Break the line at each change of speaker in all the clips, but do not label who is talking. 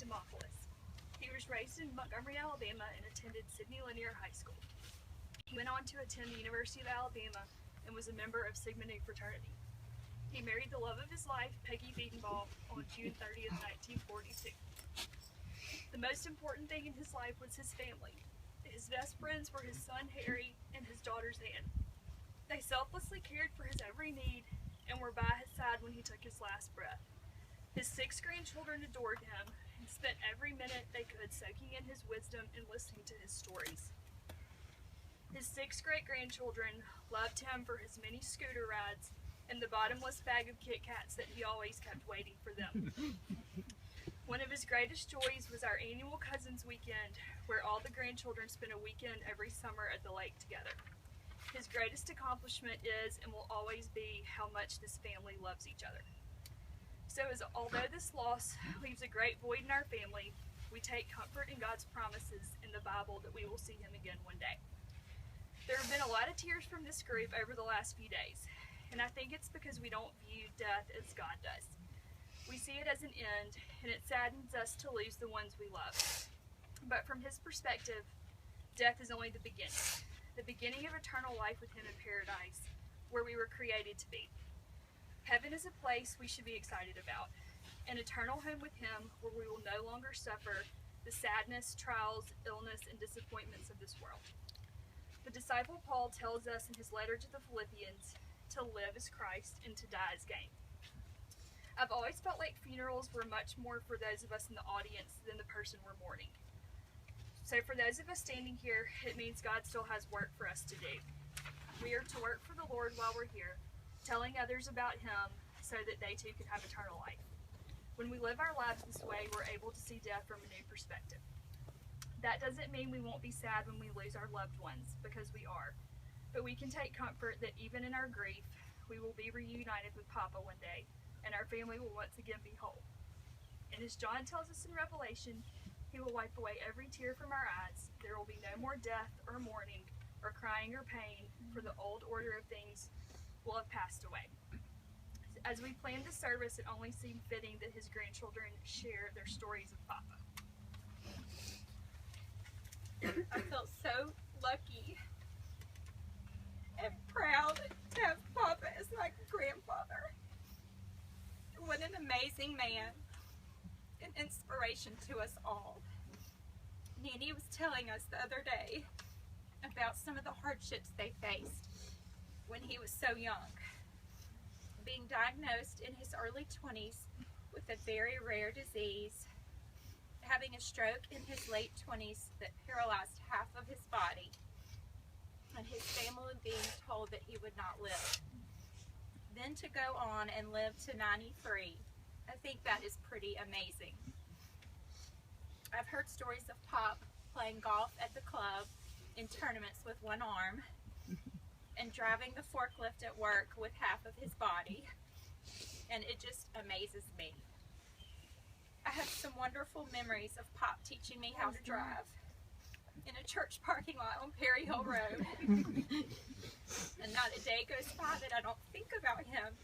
Demophilus. He was raised in Montgomery, Alabama, and attended Sidney Lanier High School. He went on to attend the University of Alabama and was a member of Sigma Nu fraternity. He married the love of his life, Peggy Biedenbaugh, on June 30th, 1942. The most important thing in his life was his family. His best friends were his son Harry and his daughter Zan. They selflessly cared for his every need and were by his side when he took his last breath. His 6 grandchildren adored him and spent every minute they could soaking in his wisdom and listening to his stories. His 6 great-grandchildren loved him for his many scooter rides and the bottomless bag of Kit Kats that he always kept waiting for them. One of his greatest joys was our annual Cousins Weekend, where all the grandchildren spent a weekend every summer at the lake together. His greatest accomplishment is and will always be how much this family loves each other. So although this loss leaves a great void in our family, we take comfort in God's promises in the Bible that we will see him again one day. There have been a lot of tears from this group over the last few days, and I think it's because we don't view death as God does. We see it as an end, and it saddens us to lose the ones we love. But from his perspective, death is only the beginning of eternal life with him in paradise, where we were created to be. Heaven is a place we should be excited about, an eternal home with him where we will no longer suffer the sadness, trials, illness, and disappointments of this world. The disciple Paul tells us in his letter to the Philippians to live as Christ and to die as gain. I've always felt like funerals were much more for those of us in the audience than the person we're mourning. So for those of us standing here, it means God still has work for us to do. We are to work for the Lord while we're here, telling others about him so that they too can have eternal life. When we live our lives this way, we're able to see death from a new perspective. That doesn't mean we won't be sad when we lose our loved ones, because we are. But we can take comfort that even in our grief, we will be reunited with Papa one day, and our family will once again be whole. And as John tells us in Revelation, he will wipe away every tear from our eyes. There will be no more death or mourning or crying or pain, for the old order of things will have passed away. As we planned the service, it only seemed fitting that his grandchildren share their stories of Papa.
I felt so lucky and proud to have Papa as my grandfather. What an amazing man, an inspiration to us all. Nanny was telling us the other day about some of the hardships they faced when he was so young. Being diagnosed in his early 20s with a very rare disease, having a stroke in his late 20s that paralyzed half of his body, and his family being told that he would not live. Then to go on and live to 93, I think that is pretty amazing. I've heard stories of Pop playing golf at the club in tournaments with one arm and driving the forklift at work with half of his body, and it just amazes me. I have some wonderful memories of Pop teaching me how to drive in a church parking lot on Perry Hill Road. And not a day goes by that I don't think about him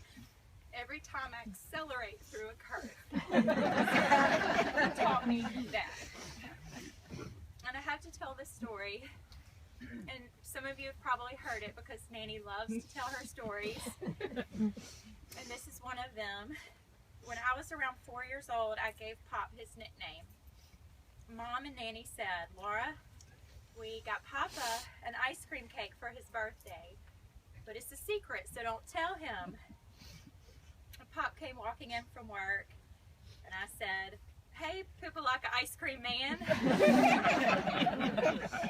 every time I accelerate through a curve. He taught me that. And I have to tell this story, and some of you have probably heard it because Nanny loves to tell her stories. And this is one of them. When I was around 4 years old, I gave Pop his nickname. Mom and Nanny said, "Laura, we got Papa an ice cream cake for his birthday, but it's a secret, so don't tell him." And Pop came walking in from work, and I said, "Hey, Poopa like a ice cream man."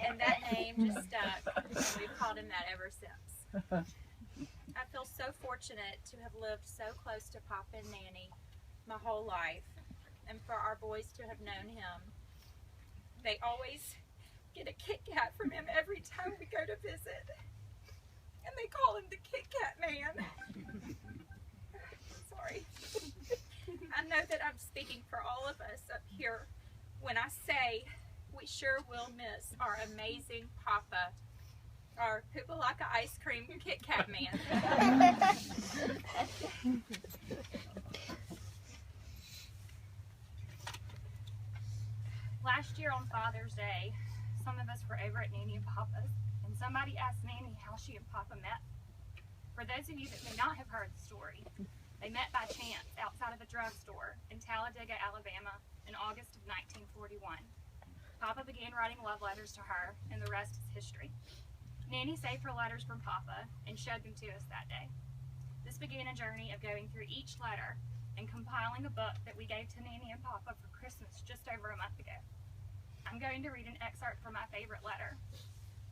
And that name just stuck, and we've called him that ever since. I feel so fortunate to have lived so close to Papa and Nanny my whole life, and for our boys to have known him. They always get a Kit Kat from him every time we go to visit, and they call him the Kit Kat man. Sorry. I know that I'm speaking for all of us up here when I say we sure will miss our amazing Papa, our Poopa-Laka ice cream Kit Kat man. Last year on Father's Day, some of us were over at Nanny and Papa's, and somebody asked Nanny how she and Papa met. For those of you that may not have heard the story, they met by chance outside of a drugstore in Talladega, Alabama in August of 1941. Papa began writing love letters to her, and the rest is history. Nanny saved her letters from Papa and showed them to us that day. This began a journey of going through each letter and compiling a book that we gave to Nanny and Papa for Christmas just over a month ago. I'm going to read an excerpt from my favorite letter.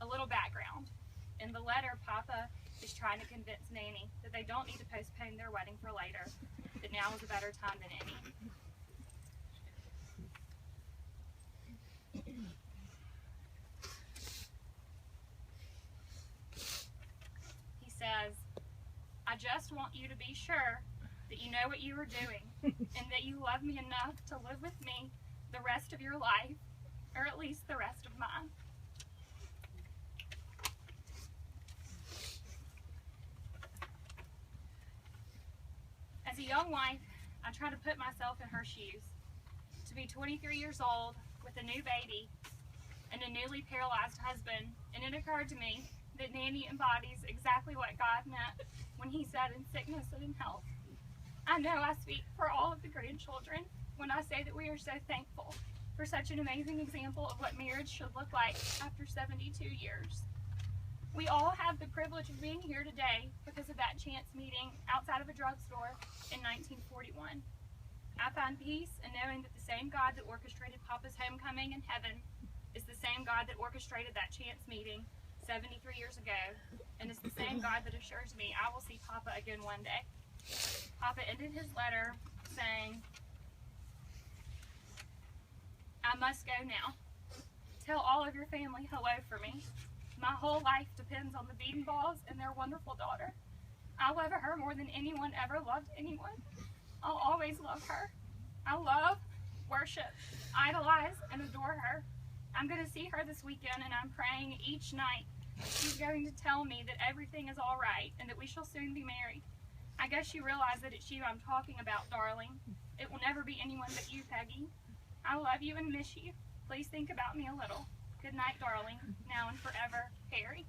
A little background. In the letter, Papa is trying to convince Nanny that they don't need to postpone their wedding for later, that now is a better time than any. He says, I just want you to be sure that you know what you are doing and that you love me enough to live with me the rest of your life, or at least the rest of mine. As a young wife, I try to put myself in her shoes. To be 23 years old with a new baby and a newly paralyzed husband, and it occurred to me that Nanny embodies exactly what God meant when he said in sickness and in health. I know I speak for all of the grandchildren when I say that we are so thankful for such an amazing example of what marriage should look like after 72 years. We all have the privilege of being here today because of that chance meeting outside of a drugstore in 1941. I find peace in knowing that the same God that orchestrated Papa's homecoming in heaven is the same God that orchestrated that chance meeting 73 years ago, and is the same God that assures me I will see Papa again one day. Papa ended his letter saying, I must go now. Tell all of your family hello for me. My whole life depends on the Beaton Balls and their wonderful daughter. I love her more than anyone ever loved anyone. I'll always love her. I love, worship, idolize, and adore her. I'm going to see her this weekend, and I'm praying each night she's going to tell me that everything is all right and that we shall soon be married. I guess you realize that it's you I'm talking about, darling. It will never be anyone but you, Peggy. I love you and miss you. Please think about me a little. Good night, darling. Now and forever, Harry.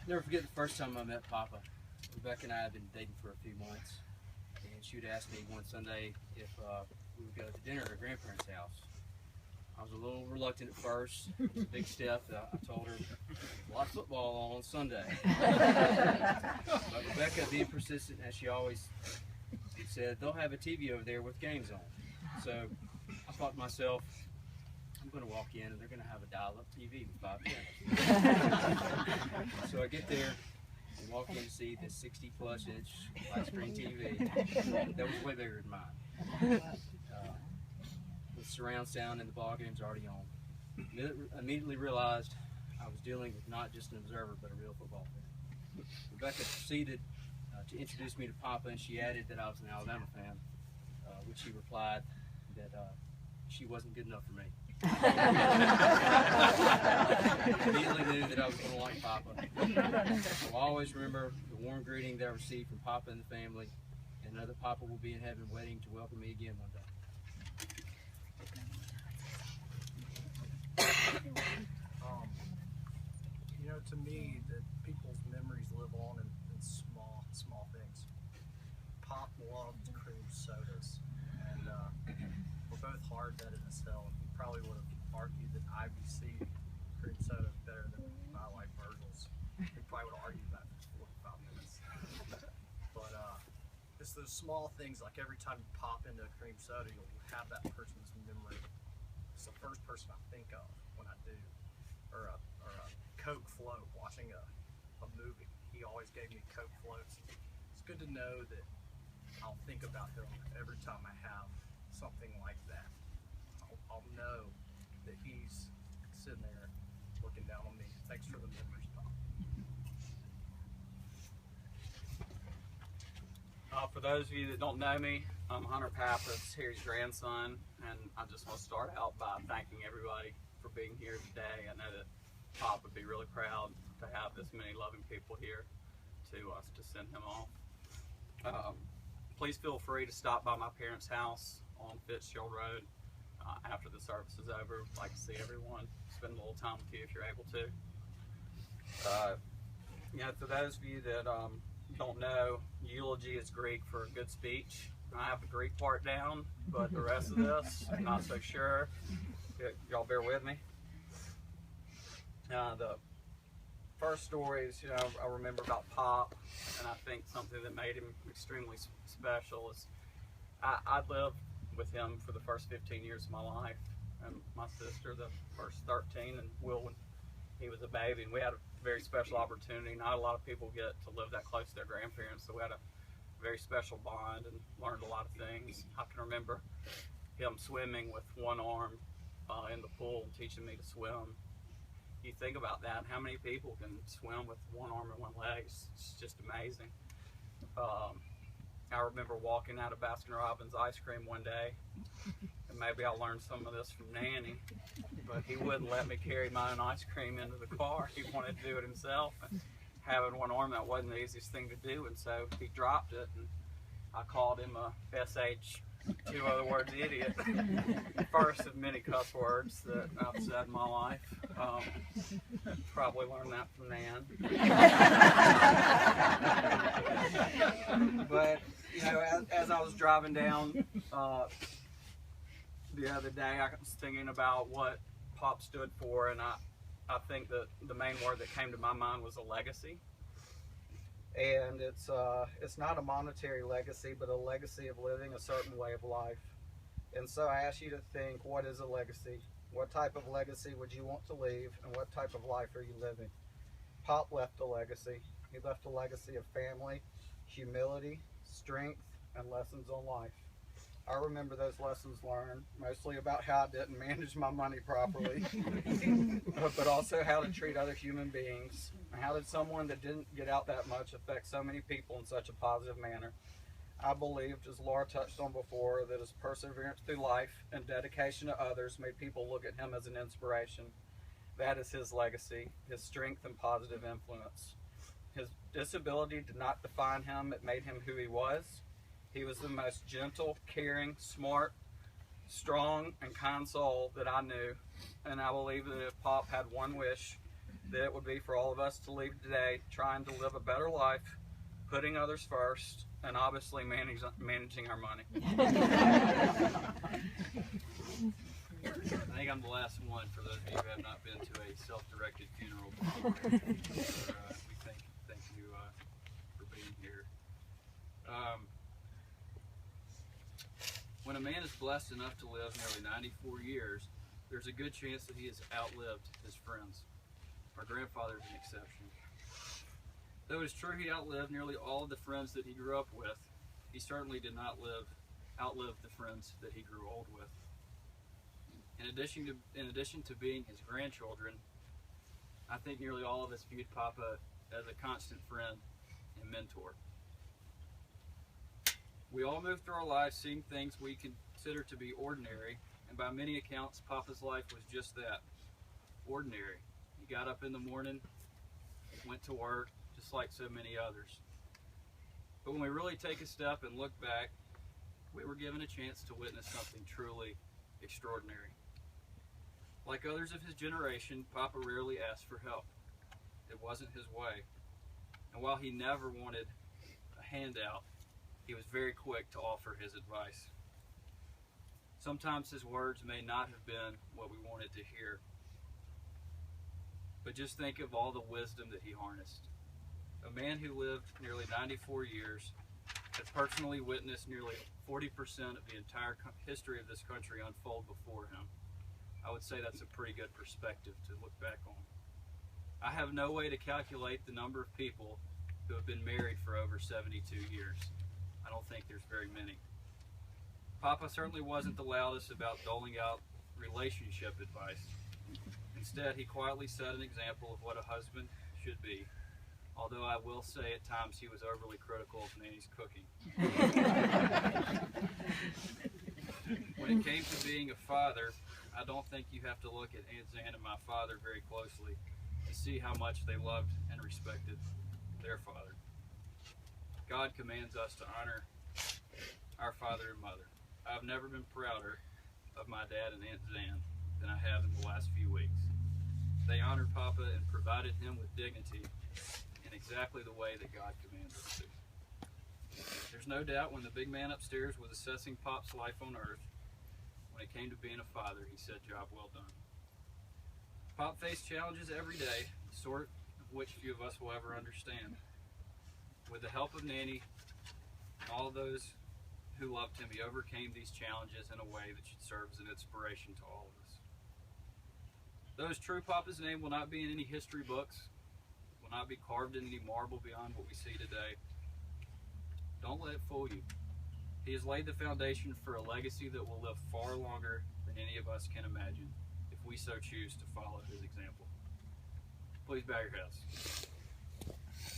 Never forget the first time I met Papa. Rebecca and I had been dating for a few months, and she would ask me one Sunday if we would go to dinner at her grandparents' house. I was a little reluctant at first. It was a big step. I told her, a lot of football on Sunday. But Rebecca, being persistent as she always said, they'll have a TV over there with games on. So I thought to myself, I'm going to walk in and they're going to have a dial-up TV with 5 channels. So I get there and walk in to see this 60-plus inch flat-screen TV that was way bigger than mine. With surround sound and the ball game's already on. Immediately realized I was dealing with not just an observer, but a real football fan. Rebecca proceeded to introduce me to Papa, and she added that I was an Alabama fan, which she replied that she wasn't good enough for me. Immediately knew that I was going to like Papa. I'll always remember the warm greeting that I received from Papa and the family, and know that Papa will be in heaven waiting to welcome me again one day.
You know, to me, that people's memories live on in small things. Pop loved cream sodas, and we're both hard-headed as hell. He probably would have argued that IBC cream soda is better than I like Virgil's. He probably would have argued that for 45 minutes. But it's those small things, like every time you pop into a cream soda, you'll have that person's memory. It's the first person I think of when I do. Or a Coke float, watching a movie. He always gave me Coke floats. It's good to know that I'll think about him every time I have something like that. I'll know that he's sitting there looking down on me. Thanks for the memories, Pop.
For those of you that don't know me, I'm Hunter Pappas, Harry's grandson, and I just want to start out by thanking everybody for being here today. I know that Pop would be really proud to have this many loving people here. to us to send him off. Please feel free to stop by my parents' house on Fitzgerald Road after the service is over. I'd like to see everyone, spend a little time with you if you're able to. For those of you that don't know, eulogy is Greek for a good speech. I have the Greek part down, but the rest of this, I'm not so sure. Y'all bear with me. The first story is, I remember about Pop, and I think something that made him extremely special is I lived with him for the first 15 years of my life, and my sister the first 13, and Will when he was a baby, and we had a very special opportunity. Not a lot of people get to live that close to their grandparents, so we had a very special bond and learned a lot of things. I can remember him swimming with one arm in the pool and teaching me to swim. You think about that, how many people can swim with one arm and one leg? It's just amazing. I remember walking out of Baskin-Robbins ice cream one day, and maybe I learned some of this from Nanny, but he wouldn't let me carry my own ice cream into the car. He wanted to do it himself. And having one arm, that wasn't the easiest thing to do, and so he dropped it, and I called him a SH, 2 other words, idiot. First of many cuss words that I've said in my life. Probably learned that from Nan. But, as I was driving down the other day, I was thinking about what Pop stood for, and I think that the main word that came to my mind was a legacy. And it's not a monetary legacy, but a legacy of living a certain way of life. And so I ask you to think, what is a legacy? What type of legacy would you want to leave, and what type of life are you living? Pop left a legacy. He left a legacy of family, humility, strength, and lessons on life. I remember those lessons learned, mostly about how I didn't manage my money properly, but also how to treat other human beings. How did someone that didn't get out that much affect so many people in such a positive manner? I believed, as Laura touched on before, that his perseverance through life and dedication to others made people look at him as an inspiration. That is his legacy, his strength and positive influence. His disability did not define him, it made him who he was. He was the most gentle, caring, smart, strong, and kind soul that I knew. And I believe that if Pop had one wish, that it would be for all of us to leave today trying to live a better life, putting others first, and obviously managing our money.
I think I'm the last one for those of you who have not been to a self-directed funeral before. We thank you for being here. When a man is blessed enough to live nearly 94 years, there's a good chance that he has outlived his friends. Our grandfather is an exception. Though it is true he outlived nearly all of the friends that he grew up with, he certainly did not outlive the friends that he grew old with. In addition to being his grandchildren, I think nearly all of us viewed Papa as a constant friend and mentor. We all move through our lives seeing things we consider to be ordinary, and by many accounts, Papa's life was just that, ordinary. He got up in the morning, went to work, just like so many others. But when we really take a step and look back, we were given a chance to witness something truly extraordinary. Like others of his generation, Papa rarely asked for help. It wasn't his way. And while he never wanted a handout, he was very quick to offer his advice. Sometimes his words may not have been what we wanted to hear, but just think of all the wisdom that he harnessed. A man who lived nearly 94 years has personally witnessed nearly 40% of the entire history of this country unfold before him. I would say that's a pretty good perspective to look back on. I have no way to calculate the number of people who have been married for over 72 years. I don't think there's very many. Papa certainly wasn't the loudest about doling out relationship advice. Instead, he quietly set an example of what a husband should be, although I will say at times he was overly critical of Nanny's cooking. When it came to being a father, I don't think you have to look at Aunt Zan and my father very closely to see how much they loved and respected their father.
God commands us to honor our father and mother. I've never been prouder of my dad and Aunt Zan than I have in the last few weeks. They honored Papa and provided him with dignity in exactly the way that God commands us to. There's no doubt when the big man upstairs was assessing Pop's life on earth, when it came to being a father, he said, "Job well done." Pop faced challenges every day, the sort of which few of us will ever understand. With the help of Nanny and all those who loved him, he overcame these challenges in a way that should serve as an inspiration to all of us. Though his true Papa's name will not be in any history books, will not be carved in any marble beyond what we see today, don't let it fool you. He has laid the foundation for a legacy that will live far longer than any of us can imagine if we so choose to follow his example. Please bow your heads.